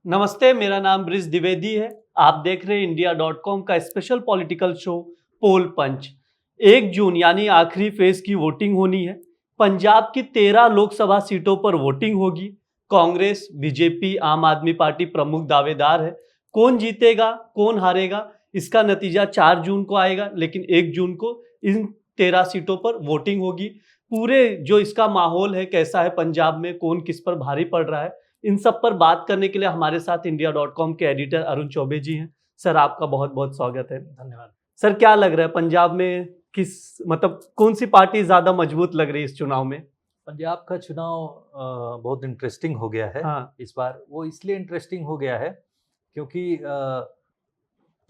नमस्ते, मेरा नाम ब्रिज द्विवेदी है। आप देख रहे हैं इंडिया.com का स्पेशल पॉलिटिकल शो पोल पंच। 1 जून यानी आखिरी फेज की वोटिंग होनी है। पंजाब की 13 लोकसभा सीटों पर वोटिंग होगी। कांग्रेस, बीजेपी, आम आदमी पार्टी प्रमुख दावेदार है। कौन जीतेगा, कौन हारेगा, इसका नतीजा 4 जून को आएगा, लेकिन 1 जून को इन 13 सीटों पर वोटिंग होगी। पूरे जो इसका माहौल है, कैसा है पंजाब में, कौन किस पर भारी पड़ रहा है, इन सब पर बात करने के लिए हमारे साथ इंडिया.com के एडिटर अरुण चौबे जी हैं। सर, आपका बहुत बहुत स्वागत है। धन्यवाद। सर, क्या लग रहा है पंजाब में कौन सी पार्टी ज्यादा मजबूत लग रही है इस चुनाव में? पंजाब का चुनाव बहुत इंटरेस्टिंग हो गया है। हाँ। इस बार वो इसलिए इंटरेस्टिंग हो गया है क्योंकि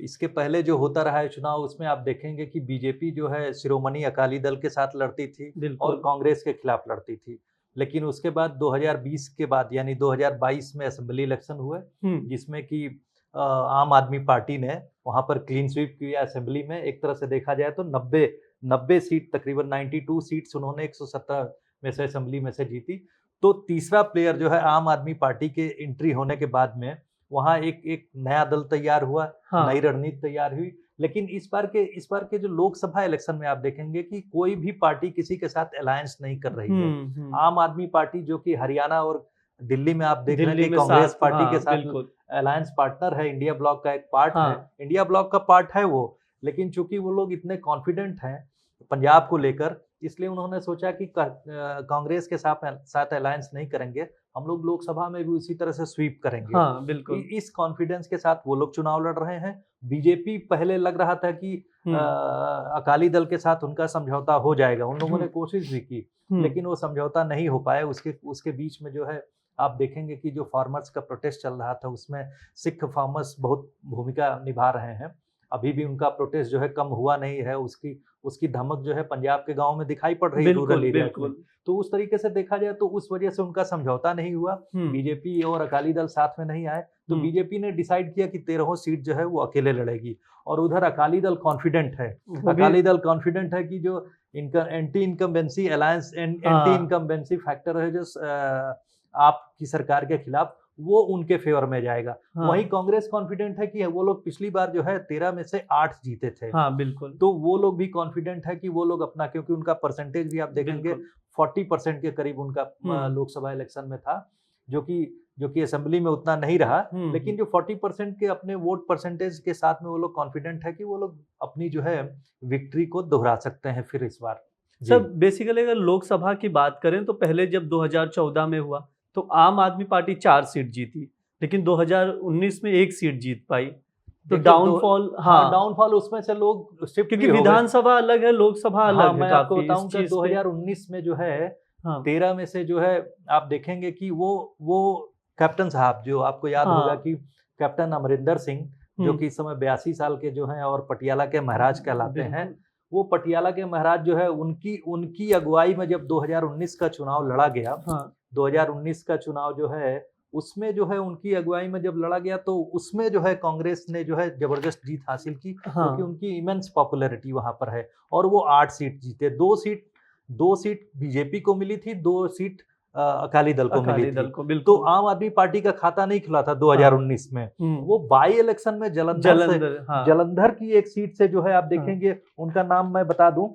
इसके पहले जो होता रहा है चुनाव, उसमें आप देखेंगे कि बीजेपी जो है शिरोमणि अकाली दल के साथ लड़ती थी और कांग्रेस के खिलाफ लड़ती थी। लेकिन उसके बाद 2020 के बाद यानी 2022 में असेंबली इलेक्शन हुए, जिसमें कि आम आदमी पार्टी ने वहां पर क्लीन स्वीप किया असेंबली में। एक तरह से देखा जाए तो 90 सीट, तकरीबन 92 सीट्स उन्होंने 117 में से असेंबली में से जीती। तो तीसरा प्लेयर जो है आम आदमी पार्टी के एंट्री होने के बाद में वहां एक नया दल तैयार हुआ। हाँ। नई रणनीति तैयार हुई। लेकिन इस बार के जो लोकसभा इलेक्शन में आप देखेंगे कि कोई भी पार्टी किसी के साथ अलायंस नहीं कर रही है। आम आदमी पार्टी जो कि हरियाणा और दिल्ली में आप देख रहे हैं कि कांग्रेस पार्टी के साथ अलायंस पार्टनर है, इंडिया ब्लॉक का एक पार्ट है, इंडिया ब्लॉक का पार्ट है वो। लेकिन चूंकि वो लोग इतने कॉन्फिडेंट हैं पंजाब को लेकर, इसलिए उन्होंने सोचा कि कांग्रेस के साथ अलायंस नहीं करेंगे, हम लोग लोकसभा में भी उसी तरह से स्वीप करेंगे। हाँ, बिल्कुल। इस कॉन्फिडेंस के साथ वो लोग चुनाव लड़ रहे हैं। बीजेपी पहले लग रहा था कि अकाली दल के साथ उनका समझौता हो जाएगा, उन लोगों ने कोशिश भी की, लेकिन वो समझौता नहीं हो पाया। उसके बीच में जो है आप देखेंगे कि जो फार्मर्स का प्रोटेस्ट चल रहा था, उसमें सिख फार्मर्स बहुत भूमिका निभा रहे हैं। अभी भी उनका प्रोटेस्ट जो है कम हुआ नहीं है। उसकी धमक जो है पंजाब के गांव में दिखाई पड़ रही है, रूरल एरिया में। तो उस तरीके से देखा जाए तो उस वजह से उनका समझौता नहीं हुआ। बीजेपी और अकाली दल साथ में नहीं आए, तो बीजेपी ने डिसाइड किया कि 13 सीट जो है वो अकेले लड़ेगी। और उधर अकाली दल कॉन्फिडेंट है। अकाली दल कॉन्फिडेंट है कि जो इनका anti incumbency alliance, anti incumbency factor है जो आपकी सरकार के खिलाफ, वो उनके फेवर में जाएगा। हाँ। वहीं कांग्रेस कॉन्फिडेंट है कि वो लोग पिछली बार जो है 13 में से 8 जीते थे। हाँ, बिल्कुल। तो वो लोग भी कॉन्फिडेंट है कि वो लोग अपना, क्योंकि उनका परसेंटेज भी आप देखेंगे 40% के करीब उनका लोकसभा इलेक्शन में था, जो कि असेंबली में उतना नहीं रहा। लेकिन जो 40% के अपने वोट परसेंटेज के साथ में वो लोग कॉन्फिडेंट है कि वो लोग अपनी जो है विक्ट्री को दोहरा सकते हैं फिर इस बार। सर, बेसिकली अगर लोकसभा की बात करें तो पहले जब 2014 में हुआ तो आम आदमी पार्टी 4 सीट जीती, लेकिन 2019 में 1 सीट जीत पाई। तो डाउनफॉल, डाउनफॉल उसमें से लोग शिफ्ट, क्योंकि विधानसभा अलग है, लोकसभा अलग है। मैं आपको बताऊं कि 2019 में जो है 13 में से जो है आप देखेंगे कि वो कैप्टन साहब, जो आपको याद होगा कि कैप्टन अमरिंदर सिंह, जो कि इस समय 82 साल के जो हैं और पटियाला के महाराज कहलाते हैं, वो पटियाला के महाराज जो है उनकी अगुवाई में जब 2019 का चुनाव लड़ा गया, 2019 का चुनाव जो है उसमें जो है उनकी अगुवाई में जब लड़ा गया, तो उसमें जो है कांग्रेस ने जो है जबरदस्त जीत हासिल की। क्योंकि उनकी इमेंस पॉपुलैरिटी वहां पर है और वो 8 सीट जीते। 2 सीट बीजेपी को मिली थी, 2 सीट अकाली दल को मिली थी। तो आम आदमी पार्टी का खाता नहीं खुला था 2019 में। वो बाई इलेक्शन में जलंधर की एक सीट से जो है आप देखेंगे, उनका नाम मैं बता दूं,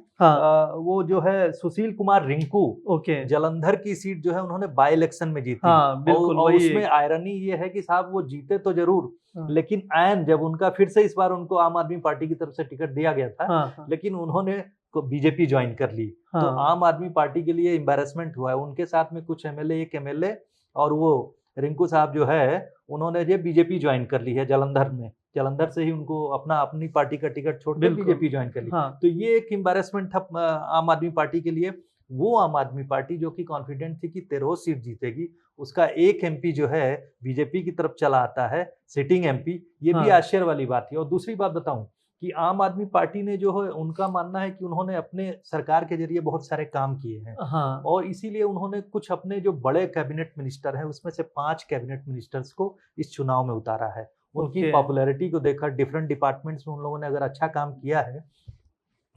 वो जो है सुशील कुमार रिंकू, जलंधर की सीट जो है उन्होंने बाई इलेक्शन में जीती। और उसमें आयरनी ये है कि साहब वो जीते तो जरूर, लेकिन ऐन जब उनका फिर से इस बार उनको आम आदमी पार्टी की तरफ से टिकट दिया गया था, लेकिन उन्होंने बीजेपी ज्वाइन कर ली। तो आम आदमी पार्टी के लिए एम्बैरेसमेंट हुआ है। उनके साथ में कुछ एक एमएलए और वो रिंकू साहब जो है, उन्होंने ये बीजेपी ज्वाइन कर ली है जलंधर में। जलंधर से ही उनको अपनी पार्टी का टिकट छोड़ के बीजेपी ज्वाइन कर ली। तो ये एक एम्बैरेसमेंट था आम आदमी पार्टी के लिए। वो आम आदमी पार्टी जो कि कॉन्फिडेंट थी कि 13 सीट जीतेगी, उसका एक एमपी जो है बीजेपी की तरफ चला आता है, सिटिंग एमपी। ये भी आश्चर्य वाली बात थी। और दूसरी बात बताऊं कि आम आदमी पार्टी ने जो है, उनका मानना है कि उन्होंने अपने सरकार के जरिए बहुत सारे काम किए हैं। और इसीलिए उन्होंने कुछ अपने जो बड़े कैबिनेट मिनिस्टर हैं, उसमें से 5 कैबिनेट मिनिस्टर्स को इस चुनाव में उतारा है। उनकी पॉपुलैरिटी को देखकर डिफरेंट डिपार्टमेंट्स में उन लोगों ने अगर अच्छा काम किया है,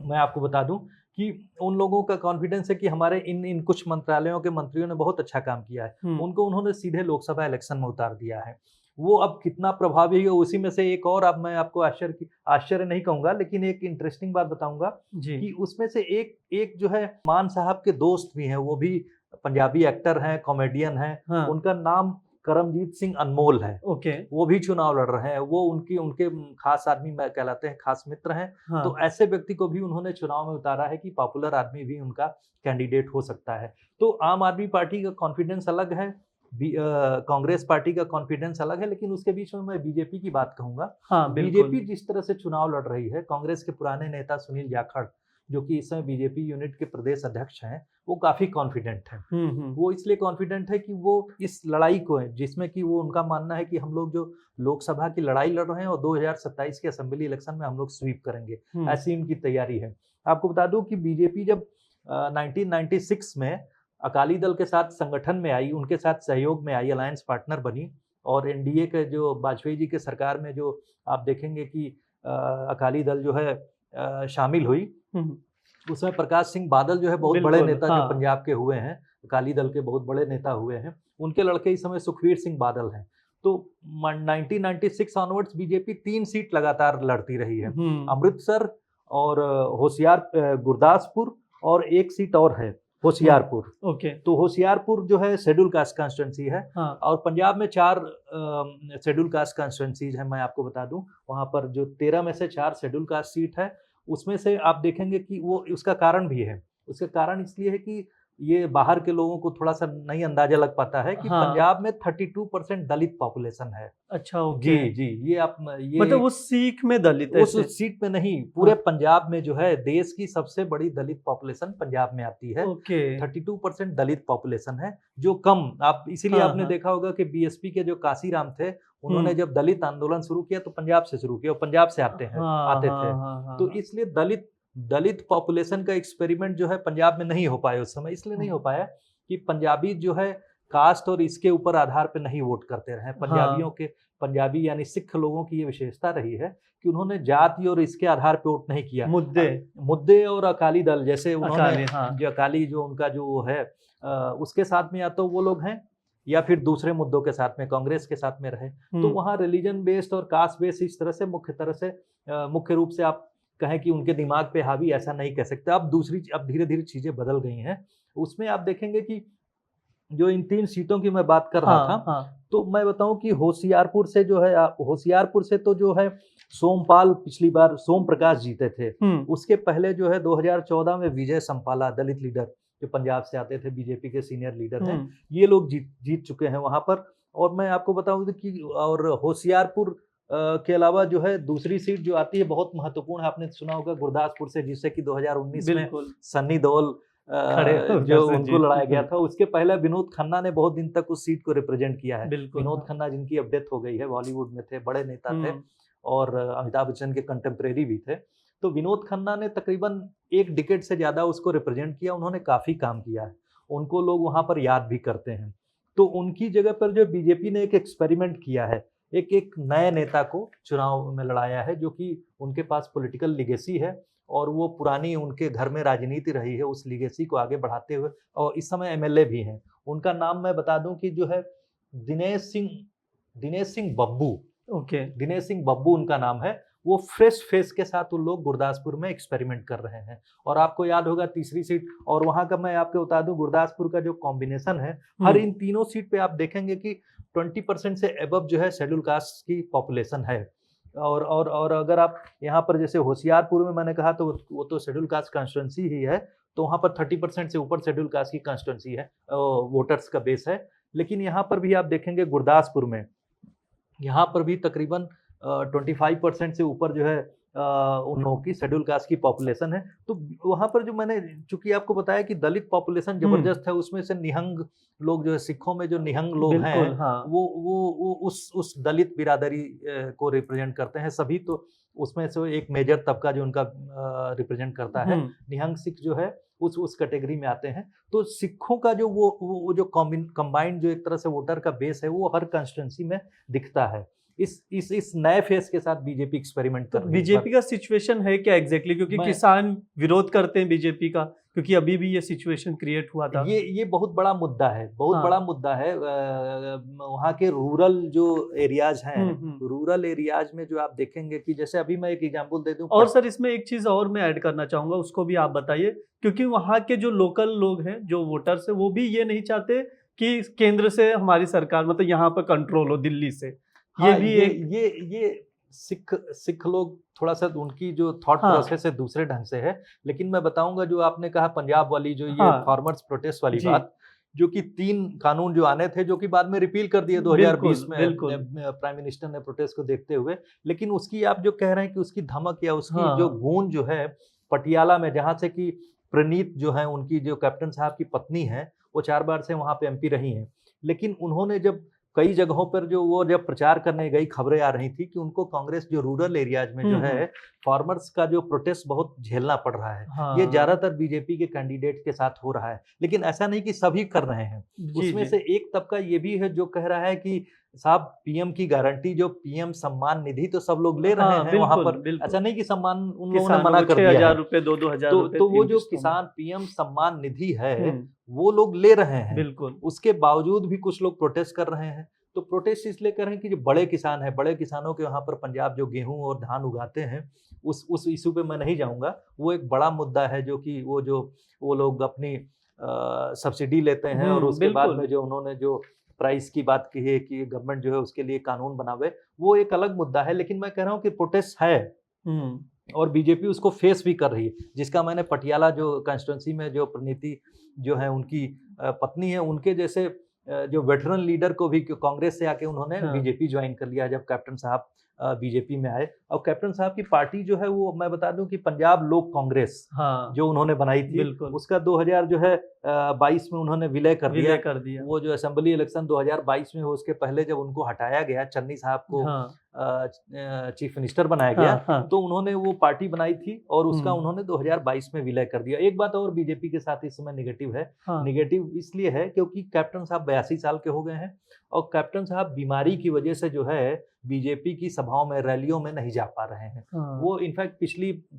मैं आपको बता दूं कि उन लोगों का कॉन्फिडेंस है कि हमारे इन कुछ मंत्रालयों के मंत्रियों ने बहुत अच्छा काम किया है। उनको उन्होंने सीधे लोकसभा इलेक्शन में उतार दिया है। वो अब कितना प्रभावी है। उसी में से एक और, अब मैं आपको आश्चर्य नहीं कहूंगा, लेकिन एक इंटरेस्टिंग बात बताऊंगा कि उसमें से एक जो है मान साहब के दोस्त भी हैं, वो भी पंजाबी एक्टर हैं, कॉमेडियन हैं। हाँ। उनका नाम करमजीत सिंह अनमोल है। ओके। वो भी चुनाव लड़ रहे हैं, वो उनके खास आदमी कहलाते हैं, खास मित्र हैं। हाँ। तो ऐसे व्यक्ति को भी उन्होंने चुनाव में उतारा है कि पॉपुलर आदमी भी उनका कैंडिडेट हो सकता है। तो आम आदमी पार्टी का कॉन्फिडेंस अलग है, कांग्रेस पार्टी का कॉन्फिडेंस अलग है, लेकिन उसके बीच में मैं बीजेपी की बात कहूंगा। हाँ, बीजेपी जिस तरह से चुनाव लड़ रही है, कांग्रेस के पुराने नेता सुनील जाखड़, जो कि इस समय बीजेपी यूनिट के प्रदेश अध्यक्ष हैं, वो काफी कॉन्फिडेंट है। वो इसलिए कॉन्फिडेंट है कि वो इस लड़ाई को है, जिसमें कि वो उनका मानना है कि हम लोग जो लोकसभा की लड़ाई लड़ रहे हैं और 2027 के असेंबली इलेक्शन में हम लोग स्वीप करेंगे, ऐसी उनकी तैयारी है। आपको बता दूं कि बीजेपी जब 1996 में अकाली दल के साथ संगठन में आई, उनके साथ सहयोग में आई, अलायंस पार्टनर बनी, और एनडीए के जो वाजपेयी जी के सरकार में जो आप देखेंगे कि अकाली दल जो है शामिल हुई, उसमें प्रकाश सिंह बादल जो है बहुत बड़े नेता, हाँ, जो पंजाब के हुए हैं, अकाली दल के बहुत बड़े नेता हुए हैं। उनके लड़के इस समय सुखबीर सिंह बादल हैं। तो 1996 ऑनवर्ड्स बीजेपी 3 सीट लगातार लड़ती रही है, अमृतसर और गुरदासपुर और एक सीट और है होशियारपुर। ओके। तो होशियारपुर जो है शेड्यूल कास्ट कॉन्स्टिट्यूंसी है। हाँ। और पंजाब में 4 शेड्यूल कास्ट कॉन्स्टिट्यूंसीज है। मैं आपको बता दूं, वहां पर जो 13 में से 4 शेड्यूल कास्ट सीट है, उसमें से आप देखेंगे कि वो, उसका कारण भी है। उसका कारण इसलिए है कि ये बाहर के लोगों को थोड़ा सा नहीं अंदाजा लग पाता है कि हाँ, पंजाब में 32% दलित पॉपुलेशन है। अच्छा, ओके। जी, ये आप ये मतलब उस सीख में दलित है, उस सीट में नहीं, पूरे हाँ, पंजाब में जो है देश की सबसे बड़ी दलित पॉपुलेशन पंजाब में आती है। ओके। 32% दलित पॉपुलेशन है, जो कम, आप इसीलिए हाँ, आपने देखा होगा कि बीएसपी के जो काशीराम थे, उन्होंने जब दलित आंदोलन शुरू किया तो पंजाब से शुरू किया, और पंजाब से आते थे। तो इसलिए दलित पॉपुलेशन का एक्सपेरिमेंट जो है पंजाब में नहीं हो पाया उस समय। इसलिए नहीं हो पाया कि पंजाबी जो है कास्ट और इसके ऊपर आधार पे नहीं वोट करते रहे। पंजाबियों के, पंजाबी यानी सिख लोगों की ये विशेषता रही है कि उन्होंने जाति और इसके आधार पे वोट नहीं किया। मुद्दे और अकाली दल जैसे उन्होंने, जो अकाली जो उनका जो है उसके साथ में या तो वो लोग हैं या फिर दूसरे मुद्दों के साथ में, कांग्रेस के साथ में रहे। तो वहाँ रिलीजन बेस्ड और कास्ट बेस्ड इस तरह से मुख्य रूप से आप कहें कि उनके दिमाग पे हावी, ऐसा नहीं कह सकते। अब धीरे धीरे चीजें बदल गई हैं। उसमें आप देखेंगे कि जो इन 3 सीटों की मैं बात कर रहा था, तो मैं बताऊं कि होशियारपुर से जो है, होशियारपुर से तो जो है सोमपाल, पिछली बार सोम प्रकाश जीते थे। उसके पहले जो है 2014 में विजय संपाला, दलित लीडर जो पंजाब से आते थे, बीजेपी के सीनियर लीडर हैं, ये लोग जीत चुके हैं वहां पर। और मैं आपको बताऊं कि और होशियारपुर के अलावा जो है दूसरी सीट जो आती है बहुत महत्वपूर्ण है, आपने सुना होगा गुरदासपुर से, जिससे कि 2019 में सन्नी देओल जो उनको लड़ाया गया था। उसके पहले विनोद खन्ना ने बहुत दिन तक उस सीट को रिप्रेजेंट किया है। विनोद खन्ना जिनकी अब डेथ हो गई है, बॉलीवुड में थे, बड़े नेता थे और अमिताभ बच्चन के कंटेम्परेरी भी थे। तो विनोद खन्ना ने तकरीबन 1 डिकेड से ज्यादा उसको रिप्रेजेंट किया। उन्होंने काफी काम किया है, उनको लोग वहां पर याद भी करते हैं। तो उनकी जगह पर जो बीजेपी ने एक एक्सपेरिमेंट किया है, एक नए नेता को चुनाव में लड़ाया है, जो कि उनके पास पॉलिटिकल लिगेसी है और वो पुरानी उनके घर में राजनीति रही है, उस लिगेसी को आगे बढ़ाते हुए, और इस समय एमएलए भी हैं। उनका नाम मैं बता दूं कि जो है दिनेश सिंह बब्बू। ओके। दिनेश सिंह बब्बू उनका नाम है। वो फ्रेश फेस के साथ उन लोग गुरदासपुर में एक्सपेरिमेंट कर रहे हैं। और आपको याद होगा तीसरी सीट, और वहां का मैं आपको बता दूं गुरदासपुर का जो कॉम्बिनेशन है, हर इन तीनों सीट पे आप देखेंगे कि 20% से एबव जो है शेड्यूल कास्ट की पॉपुलेशन है। और अगर आप यहाँ पर जैसे होशियारपुर में मैंने कहा तो वो तो शेड्यूल कास्ट कॉन्स्टिट्यूंसी ही है, तो वहाँ पर 30% से ऊपर शेड्यूल कास्ट की कॉन्स्टिट्यूंसी है, वोटर्स का बेस है। लेकिन यहाँ पर भी आप देखेंगे गुरदासपुर में, यहाँ पर भी तकरीबन 25% से ऊपर जो है उन लोगों की शेड्यूल कास्ट की पॉपुलेशन है। तो वहां पर जो मैंने चूंकि आपको बताया कि दलित पॉपुलेशन जबरदस्त है, उसमें से निहंग लोग जो है, सिखों में जो निहंग लोग हैं, हाँ, वो उस दलित बिरादरी को रिप्रेजेंट करते हैं सभी। तो उसमें से एक मेजर तबका जो उनका रिप्रेजेंट करता है, निहंग सिख जो है उस कैटेगरी में आते हैं। तो सिखों का जो वो जो कंबाइंड जो एक तरह से वोटर का बेस है, वो हर कंस्टिट्यूंसी में दिखता है। इस नए फेस के साथ बीजेपी एक्सपेरिमेंट कर रही है। बीजेपी का सिचुएशन है क्या एग्जैक्टली, क्योंकि किसान विरोध करते हैं बीजेपी का, क्योंकि अभी भी ये सिचुएशन क्रिएट हुआ था। ये बहुत बड़ा मुद्दा है, बहुत हाँ। बड़ा मुद्दा है। वहाँ के रूरल जो एरियाज हैं, रूरल एरियाज में जो आप देखेंगे कि जैसे अभी मैं एक एग्जांपल दे दूं। और सर इसमें एक चीज और मैं ऐड करना चाहूंगा, उसको भी आप बताइए, क्योंकि वहाँ के जो लोकल लोग हैं, जो वोटर्स है, वो भी ये नहीं चाहते कि केंद्र से हमारी सरकार, मतलब यहाँ पर कंट्रोल हो दिल्ली से। हाँ, ये भी ये सिख लोग थोड़ा सा उनकी जो थॉट हाँ। प्रोसेस है दूसरे ढंग से है। लेकिन मैं बताऊंगा जो आपने कहा पंजाब वाली जो ये हाँ। फार्मर्स प्रोटेस्ट वाली जी। बात, जो कि 3 कानून जो आने थे, जो कि बाद में रिपील कर दिए 2020 में बिल्कुल। प्राइम मिनिस्टर ने प्रोटेस्ट को देखते हुए। लेकिन उसकी आप जो कह रहे हैं कि उसकी धमक या उसकी हाँ। जो गूंज जो है पटियाला में, जहां से कि प्रणीत जो है उनकी जो कैप्टन साहब की पत्नी है, वो 4 बार से वहां पे एमपी रही हैं। लेकिन उन्होंने जब कई जगहों पर जो वो जब प्रचार करने गई, खबरें आ रही थी कि उनको कांग्रेस जो रूरल एरियाज में जो है फार्मर्स का जो प्रोटेस्ट बहुत झेलना पड़ रहा है। हाँ। ये ज्यादातर बीजेपी के कैंडिडेट के साथ हो रहा है, लेकिन ऐसा नहीं कि सभी कर रहे हैं। उसमें से एक तबका ये भी है जो कह रहा है कि साहब पीएम की गारंटी, जो पीएम सम्मान निधि तो सब लोग ले रहे हैं वहां पर। ऐसा नहीं कि सम्मान उन लोगों ने मना कर दिया है। 6,000 रुपए, 2,000 रुपए, तो वो जो किसान पीएम सम्मान निधि है वो लोग ले रहे हैं। बिल्कुल। उसके बावजूद भी कुछ लोग प्रोटेस्ट कर रहे हैं। तो प्रोटेस्ट इसलिए कर रहे हैं कि जो बड़े किसान हैं, बड़े किसानों के वहाँ पर पंजाब जो गेहूं और धान उगाते हैं, उस इशू पे मैं नहीं जाऊंगा। वो एक बड़ा मुद्दा है, जो कि वो लोग अपनी सब्सिडी लेते हैं और उसके बाद में जो उन्होंने जो प्राइस की बात की है कि गवर्नमेंट जो है उसके लिए कानून बनावे, वो एक अलग मुद्दा है। लेकिन मैं कह रहा हूँ कि प्रोटेस्ट है और बीजेपी उसको फेस भी कर रही है, जिसका मैंने पटियाला जो कंस्टिट्यूंसी में जो प्रणीति जो है उनकी पत्नी है, उनके जैसे जो वेटरन लीडर को भी कांग्रेस से आके उन्होंने बीजेपी ज्वाइन कर लिया जब कैप्टन साहब बीजेपी में आए। और कैप्टन साहब की पार्टी जो है वो मैं बता दूं कि पंजाब लोक कांग्रेस जो उन्होंने बनाई थी, उसका 2000 जो है 22 में उन्होंने विलय कर दिया। वो जो असेंबली इलेक्शन 2022 में हो, उसके पहले जब उनको हटाया गया, चन्नी साहब को चीफ मिनिस्टर बनाया गया, तो उन्होंने वो पार्टी बनाई थी और उसका उन्होंने 2022 में विलय कर दिया। एक बात और बीजेपी के साथ इस समय निगेटिव है। निगेटिव इसलिए है क्योंकि कैप्टन साहब 82 साल के हो गए हैं और कैप्टन साहब बीमारी की वजह से जो है बीजेपी की सभाओं में, रैलियों में नहीं जा पा रहे हैं। वो इनफैक्ट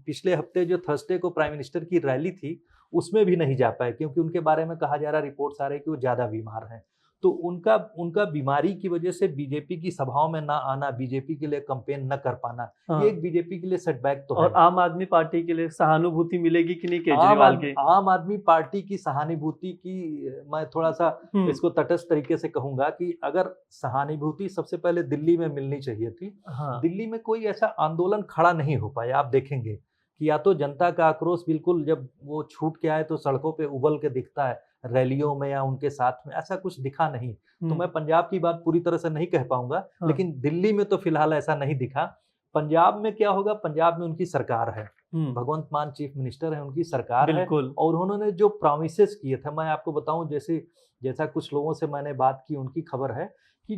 पिछले हफ्ते जो थर्सडे को प्राइम मिनिस्टर की रैली थी उसमें भी नहीं जा पाए, क्योंकि उनके बारे में कहा जा रहा, रिपोर्ट्स आ रहे कि वो ज्यादा बीमार हैं। तो उनका बीमारी की वजह से बीजेपी की सभाओं में ना आना, बीजेपी के लिए कैंपेन न कर पाना, ये एक बीजेपी के लिए सेटबैक तो है। और आम आदमी पार्टी के लिए सहानुभूति मिलेगी कि नहीं केजरीवाल की? आम आदमी पार्टी की सहानुभूति की मैं थोड़ा सा इसको तटस्थ तरीके से कहूंगा कि अगर सहानुभूति सबसे पहले दिल्ली में मिलनी चाहिए थी। दिल्ली में कोई ऐसा आंदोलन खड़ा नहीं हो पाया। आप देखेंगे कि या तो जनता का आक्रोश बिल्कुल जब वो छूट के आए तो सड़कों पे उबल के दिखता है, रैलियों में या उनके साथ में ऐसा कुछ दिखा नहीं। तो मैं पंजाब की बात पूरी तरह से नहीं कह पाऊंगा, लेकिन दिल्ली में तो फिलहाल ऐसा नहीं दिखा। पंजाब में क्या होगा, पंजाब में उनकी सरकार है, भगवंत मान चीफ मिनिस्टर है, उनकी सरकार है और उन्होंने जो प्रॉमिसेस किए थे, मैं आपको बताऊं, जैसा कुछ लोगों से मैंने बात की, उनकी खबर है कि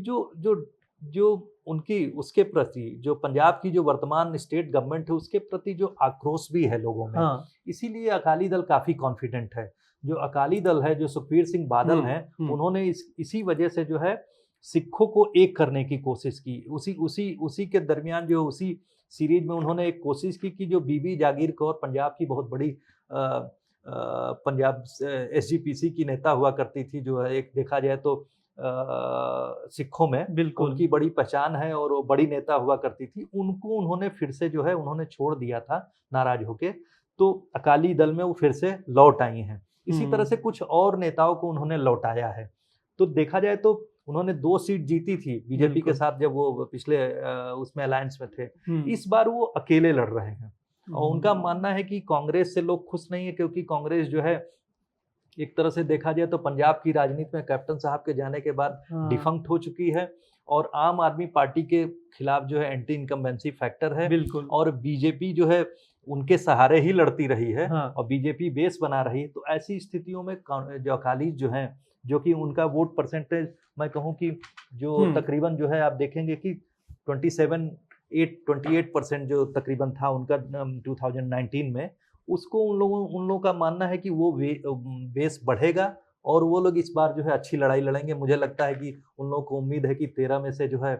जो उनकी उसके प्रति जो पंजाब की जो वर्तमान स्टेट गवर्नमेंट है उसके प्रति जो आक्रोश भी है लोगों में, इसीलिए अकाली दल काफी कॉन्फिडेंट है। जो अकाली दल है, जो सुखबीर सिंह बादल हैं, उन्होंने इसी वजह से जो है सिखों को एक करने की कोशिश की। उसी के दरमियान जो उसी सीरीज में उन्होंने एक कोशिश की कि जो बीबी जागीर कौर पंजाब की बहुत बड़ी पंजाब एसजीपीसी की नेता हुआ करती थी, जो है एक देखा जाए तो सिखों में उनकी बड़ी पहचान है और वो बड़ी नेता हुआ करती थी, उनको उन्होंने फिर से जो है उन्होंने छोड़ दिया था नाराज होके, तो अकाली दल में वो फिर से लौट आई हैं। इसी तरह से कुछ और नेताओं को उन्होंने लौटाया है। तो देखा जाए तो उन्होंने 2 सीट जीती थी बीजेपी के साथ जब वो पिछले उसमें अलायंस में थे। इस बार वो अकेले लड़ रहे हैं और उनका मानना है कि कांग्रेस से लोग खुश नहीं है, क्योंकि कांग्रेस जो है एक तरह से देखा जाए तो पंजाब की राजनीति में कैप्टन साहब के जाने के बाद डिफंक्ट हो चुकी है और आम आदमी पार्टी के खिलाफ जो है एंटी इनकम्बेंसी फैक्टर है और बीजेपी जो है उनके सहारे ही लड़ती रही है और बीजेपी बेस बना रही है। तो ऐसी स्थितियों में जो अकाली जो हैं, जो कि उनका वोट परसेंटेज मैं कहूँ कि जो तकरीबन जो है आप देखेंगे कि 28% जो तकरीबन था उनका 2019 में, उसको उन लोगों का मानना है कि वो बेस बढ़ेगा और वो लोग इस बार जो है अच्छी लड़ाई लड़ेंगे। मुझे लगता है कि उन लोगों को उम्मीद है कि 13 में से जो है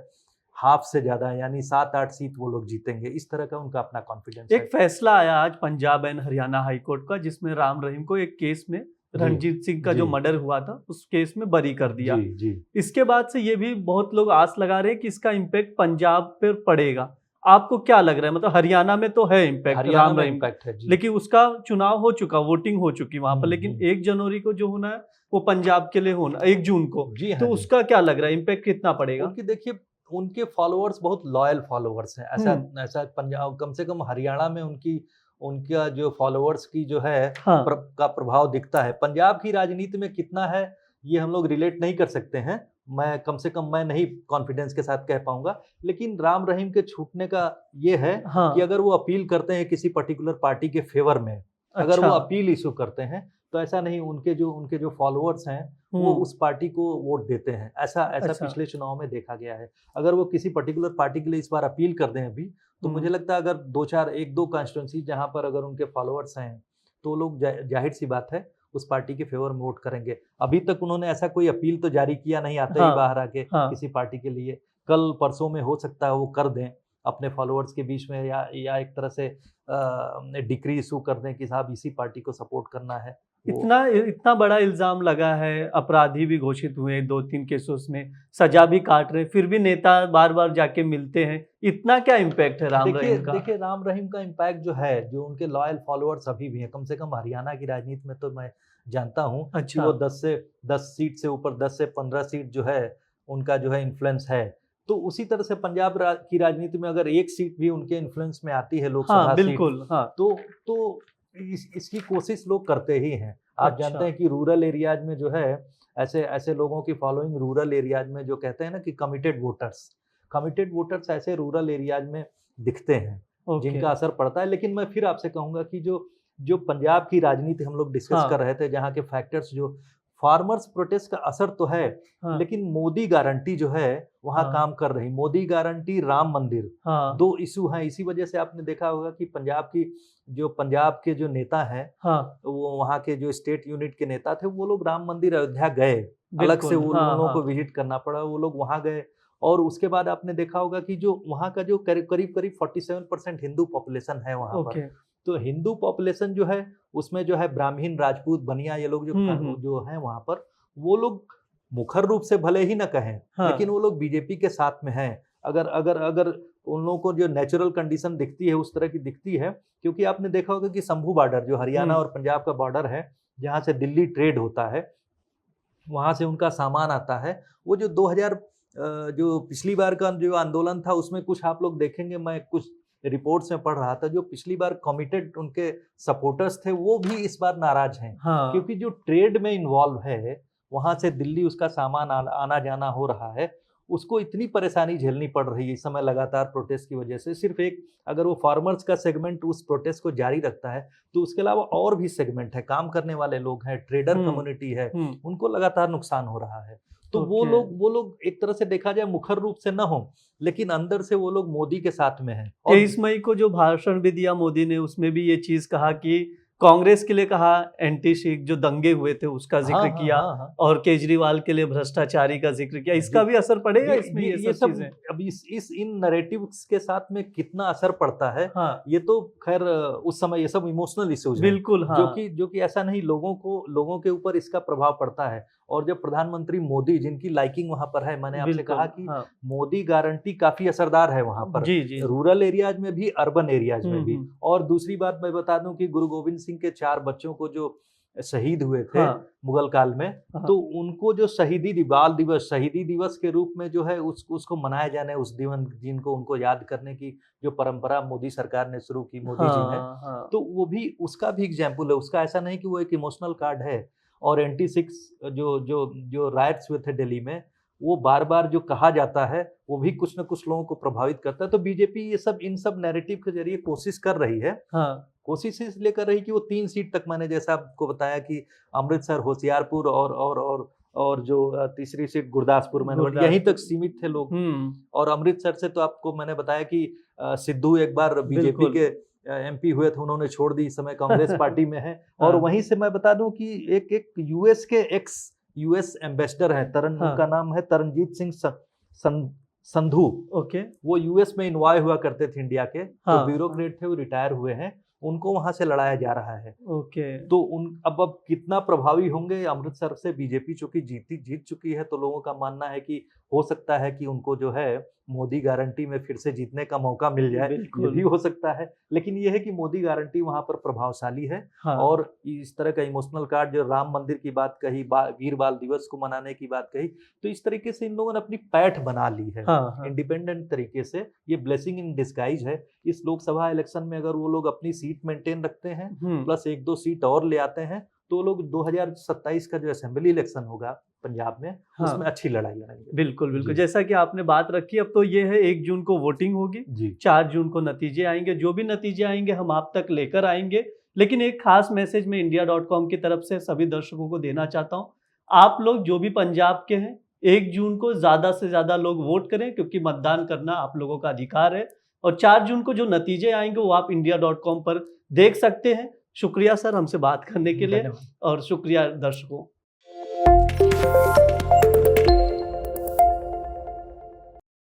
हाफ से ज्यादा यानी 7-8 सीट वो लोग जीतेंगे, इस तरह का उनका अपना कॉन्फिडेंस एक फैसला आया आज Punjab and Haryana high court का, जिसमें राम रहीम को एक केस में रणजीत सिंह का जो मर्डर हुआ था उस केस में बरी कर दिया। जी। इसके बाद से ये भी बहुत लोग आस लगा रहे हैं कि इसका इम्पैक्ट पंजाब पर पड़ेगा। आपको क्या लग रहा है? मतलब हरियाणा में तो है इम्पैक्ट, राम रहीम इम्पैक्ट है, लेकिन उसका चुनाव हो चुका, वोटिंग हो चुकी वहां पर, लेकिन 1 जनवरी को जो होना है वो पंजाब के लिए होना 1 जून को। जी हाँ, तो उसका क्या लग रहा है, इम्पैक्ट कितना पड़ेगा? उनकी देखिए, उनके फॉलोअर्स बहुत लॉयल फॉलोअर्स हैं। ऐसा पंजाब, कम से कम हरियाणा में उनका जो फॉलोअर्स की जो है हाँ। का प्रभाव दिखता है। पंजाब की राजनीति में कितना है ये हम लोग रिलेट नहीं कर सकते हैं, मैं नहीं कॉन्फिडेंस के साथ कह पाऊंगा। लेकिन राम रहीम के छूटने का ये है कि अगर वो अपील करते हैं किसी पर्टिकुलर पार्टी के फेवर में, अगर वो अपील इशू करते हैं, तो ऐसा नहीं, उनके जो फॉलोअर्स हैं वो उस पार्टी को वोट देते हैं। ऐसा पिछले चुनाव में देखा गया है। अगर वो किसी पर्टिकुलर पार्टी के लिए इस बार अपील कर दें अभी, तो मुझे लगता है अगर 1-2 कॉन्स्टिट्यूंसी जहां पर अगर उनके फॉलोअर्स हैं, तो लोग जाहिर सी बात है उस पार्टी के फेवर में वोट करेंगे। अभी तक उन्होंने ऐसा कोई अपील तो जारी किया नहीं, आते ही बाहर आके किसी पार्टी के लिए। कल परसों में हो सकता है वो कर दें अपने फॉलोअर्स के बीच में, या एक तरह से डिक्री इशू कर दें कि साहब इसी पार्टी को सपोर्ट करना है। इतना बड़ा इल्जाम लगा है, अपराधी भी घोषित हुए 2-3 केसों में, सजा भी काट रहे, फिर भी नेता बार बार जाके मिलते हैं। इतना क्या इम्पैक्ट है राम रहीम का? देखिए राम रहीम का इम्पैक्ट जो है, जो उनके लॉयल फॉलोअर्स अभी भी हैं, कम से कम हरियाणा की राजनीति में तो मैं जानता हूँ कि वो 10 सीट से ऊपर, 10 से 15 सीट जो है उनका जो है इन्फ्लुएंस है। तो उसी तरह से पंजाब की राजनीति में अगर 1 सीट भी उनके इन्फ्लुएंस में आती है लोकसभा सीट, तो इसकी कोशिश लोग करते ही हैं। आप जानते हैं कि रूरल एरियाज में जो है ऐसे लोगों की फॉलोइंग रूरल एरियाज में, जो कहते हैं ना कि कमिटेड वोटर्स ऐसे रूरल एरियाज में दिखते हैं जिनका असर पड़ता है। लेकिन मैं फिर आपसे कहूंगा कि जो पंजाब की राजनीति हम लोग डिस्कस कर रहे थे, जहाँ के फैक्टर्स, जो फार्मर्स प्रोटेस्ट का असर तो है, लेकिन मोदी गारंटी जो है वहां काम कर रही। मोदी गारंटी, राम मंदिर, 2 इशू हैं। इसी वजह से आपने देखा होगा कि पंजाब के जो नेता हैं, वो वहाँ के जो स्टेट यूनिट के नेता थे, वो लोग राम मंदिर अयोध्या गए, अलग से उन लोगों को विजिट करना पड़ा, वो लोग वहां गए। और उसके बाद आपने देखा होगा कि जो वहाँ का जो करीब 47% हिंदू पॉपुलेशन है वहां पर, तो हिंदू पॉपुलेशन जो है उसमें जो है ब्राह्मण, राजपूत, बनिया, ये लोग जो हैं वहां पर, वो लोग मुखर रूप से भले ही न कहें, लेकिन वो लोग बीजेपी के साथ में हैं। अगर उन लोगों को जो नेचुरल कंडीशन दिखती है उस तरह की दिखती है, क्योंकि आपने देखा होगा कि शंभू बॉर्डर, जो हरियाणा और पंजाब का बॉर्डर है, जहाँ से दिल्ली ट्रेड होता है, वहां से उनका सामान आता है। वो जो 2000 जो पिछली बार का जो आंदोलन था, उसमें कुछ आप लोग देखेंगे, मैं कुछ रिपोर्ट्स में पढ़ रहा था, जो पिछली बार कमिटेड उनके सपोर्टर्स थे, वो भी इस बार नाराज हैं, क्योंकि जो ट्रेड में इन्वॉल्व है, वहां से दिल्ली उसका सामान आना जाना हो रहा है, उसको इतनी परेशानी झेलनी पड़ रही है इस समय लगातार प्रोटेस्ट की वजह से। सिर्फ एक, अगर वो फार्मर्स का सेगमेंट उस प्रोटेस्ट को जारी रखता है, तो उसके अलावा और भी सेगमेंट है, काम करने वाले लोग हैं, ट्रेडर कम्युनिटी है, उनको लगातार नुकसान हो रहा है। तो वो लोग एक तरह से देखा जाए मुखर रूप से न हो, लेकिन अंदर से वो लोग मोदी के साथ में हैं। 23 मई को जो भाषण भी दिया मोदी ने, उसमें भी ये चीज कहा कि कांग्रेस के लिए कहा एंटी सिख जो दंगे हुए थे उसका जिक्र किया, और केजरीवाल के लिए भ्रष्टाचारी का जिक्र किया। इसका भी असर पड़ेगा इसमें? ये सब चीजें अब इन नैरेटिव्स के साथ में कितना असर पड़ता है, ये तो खैर उस समय ये सब इमोशनल इश्यूज हैं, बिल्कुल, जो कि ऐसा नहीं, लोगों के ऊपर इसका प्रभाव पड़ता है। और जब प्रधानमंत्री मोदी, जिनकी लाइकिंग वहां पर है, मैंने आपसे कहा कि मोदी गारंटी काफी असरदार है वहां पर, रूरल एरियाज में भी, अर्बन एरियाज में भी। और दूसरी बात मैं बता दूं कि गुरु गोविंद सिंह के 4 बच्चों को जो शहीद हुए थे मुगल काल में, तो उनको जो शहीदी दिवस के रूप में जो है उसको मनाया जाने, उस दिन को उनको याद करने की जो परंपरा मोदी सरकार ने शुरू की, मोदी जी ने, तो वो भी, उसका भी एग्जाम्पल है। उसका ऐसा नहीं कि वो एक इमोशनल कार्ड है। और एंटी सिक्स जो राइट्स हुए थे दिल्ली में, वो बार बार जो कहा जाता है, वो भी कुछ न कुछ लोगों को प्रभावित करता है। तो बीजेपी इन सब नैरेटिव के जरिए कोशिश कर रही है, कोशिश इसलिए कर रही कि वो 3 सीट तक, मैंने जैसा आपको बताया कि अमृतसर, होशियारपुर और जो तीसरी सीट गुरदासपुर, मैंने यहीं तक सीमित थे लोग। और अमृतसर से तो आपको मैंने बताया कि सिद्धू एक बार बीजेपी के एमपी हुए थे, उन्होंने छोड़ दी, इस समय कांग्रेस पार्टी में है। और वहीं से मैं बता दूं कि एक यूएस के यूएस एम्बेसडर है, उनका नाम है तरनजीत सिंह संधू, ओके, वो यूएस में इन्वॉय हुआ करते थे इंडिया के, हाँ, तो ब्यूरोक्रेट थे, वो रिटायर हुए हैं, उनको वहां से लड़ाया जा रहा है। ओके, तो उन अब कितना प्रभावी होंगे, अमृतसर से बीजेपी चूंकि जीत चुकी है, तो लोगों का मानना है कि हो सकता है कि उनको जो है मोदी गारंटी में फिर से जीतने का मौका मिल जाए, ये बिल्कुल, भी हो सकता है। लेकिन ये है कि मोदी गारंटी वहां पर प्रभावशाली है। हाँ, और इस तरह का इमोशनल कार्ड, जो राम मंदिर की बात कही, वीर बाल दिवस को मनाने की बात कही, तो इस तरीके से इन लोगों ने अपनी पैठ बना ली है हाँ, हाँ, इंडिपेंडेंट तरीके से। ये ब्लेसिंग इन डिस्गाइज है। इस लोकसभा इलेक्शन में अगर वो लोग अपनी सीट मेंटेन रखते हैं, प्लस 1-2 सीट और ले आते हैं, तो लोग 2027 का जो असेंबली इलेक्शन होगा पंजाब में, हाँ, उसमें अच्छी लड़ाई लड़ेंगे। बिल्कुल, बिल्कुल। जी। जैसा कि आपने बात रखी, अब तो ये है 1 जून को वोटिंग होगी, जी 4 जून को नतीजे आएंगे। जो भी नतीजे आएंगे हम आप तक लेकर आएंगे। लेकिन एक खास मैसेज मैं India.com की तरफ से सभी दर्शकों को देना चाहता हूँ। आप लोग जो भी पंजाब के हैं, 1 जून को ज़्यादा से ज़्यादा लोग वोट करें, क्योंकि मतदान करना आप लोगों का अधिकार है। और 4 जून को जो नतीजे आएंगे वो आप India.com पर देख सकते हैं। शुक्रिया सर हमसे बात करने के लिए, धन्यवाद। और शुक्रिया दर्शकों।